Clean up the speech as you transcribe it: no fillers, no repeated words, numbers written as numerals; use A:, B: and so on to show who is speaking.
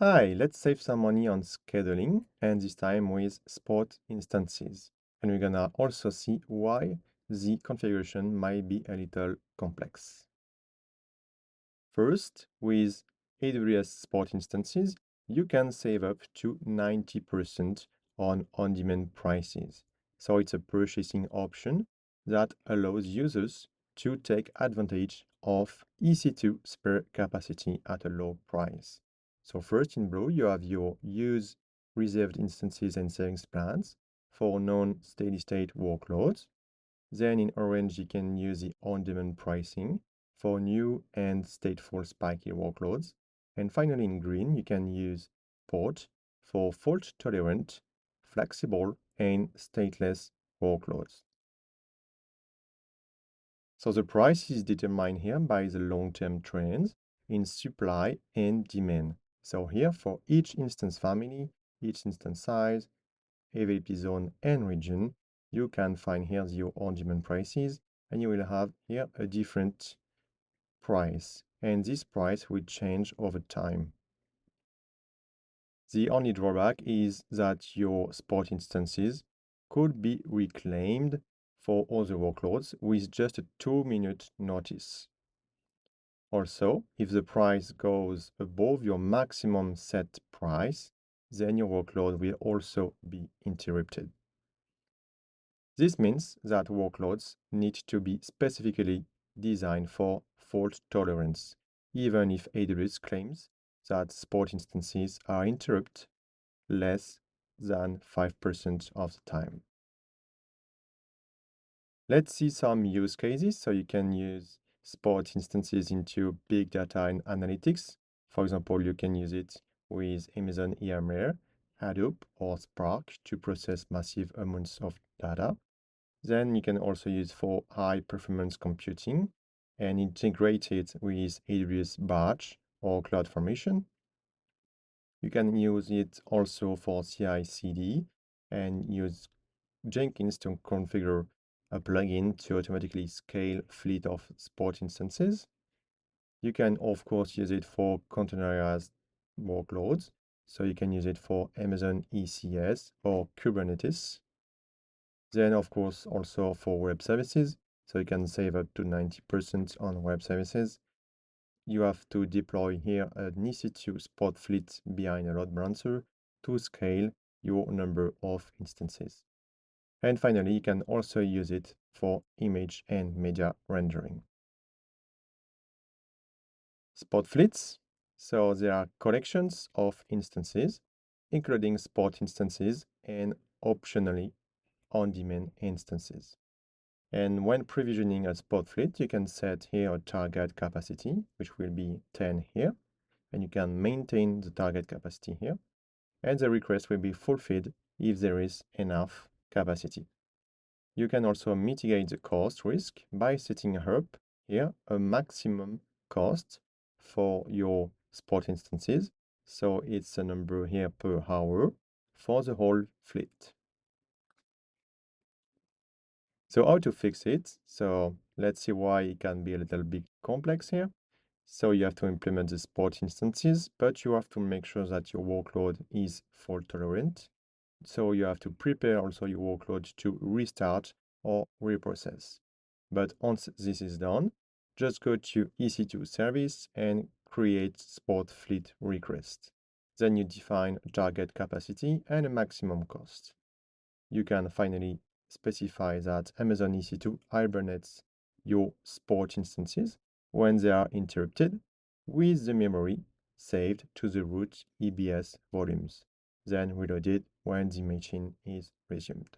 A: Hi, let's save some money on scheduling, and this time with spot instances. And we're gonna also see why the configuration might be a little complex. First, with AWS spot instances, you can save up to 90% on on-demand prices. So it's a purchasing option that allows users to take advantage of EC2 spare capacity at a low price. So first in blue, you have your use reserved instances and savings plans for non-steady state workloads. Then in orange, you can use the on-demand pricing for new and stateful spiky workloads. And finally, in green, you can use port for fault-tolerant, flexible, and stateless workloads. So the price is determined here by the long-term trends in supply and demand. So here for each instance family, each instance size, availability zone, and region, you can find here your on-demand prices, and you will have here a different price. And this price will change over time. The only drawback is that your spot instances could be reclaimed for other workloads with just a 2-minute notice. Also, if the price goes above your maximum set price, then your workload will also be interrupted. This means that workloads need to be specifically designed for fault tolerance, even if AWS claims that spot instances are interrupted less than 5% of the time. Let's see some use cases. So you can use spot instances into big data and analytics. For example, you can use it with Amazon EMR, Hadoop, or Spark to process massive amounts of data. Then you can also use for high performance computing and integrate it with AWS Batch or CloudFormation. You can use it also for CI/CD and use Jenkins to configure a plugin to automatically scale fleet of spot instances. You can, of course, use it for containerized workloads. So you can use it for Amazon ECS or Kubernetes. Then, of course, also for web services. So you can save up to 90% on web services. You have to deploy here an EC2 spot fleet behind a load balancer to scale your number of instances. And finally, you can also use it for image and media rendering. Spot fleets. So there are collections of instances, including spot instances and optionally on-demand instances. And when provisioning a spot fleet, you can set here a target capacity, which will be 10 here, and you can maintain the target capacity here, and the request will be fulfilled if there is enough capacity. You can also mitigate the cost risk by setting up here a maximum cost for your spot instances. So it's a number here per hour for the whole fleet. So how to fix it? So let's see why it can be a little bit complex here. So you have to implement the spot instances, but you have to make sure that your workload is fault tolerant. So you have to prepare also your workload to restart or reprocess. But once this is done, just go to EC2 service and create spot fleet request. Then you define a target capacity and a maximum cost. You can finally specify that Amazon EC2 hibernates your spot instances when they are interrupted with the memory saved to the root EBS volumes, then reloaded when the machine is resumed.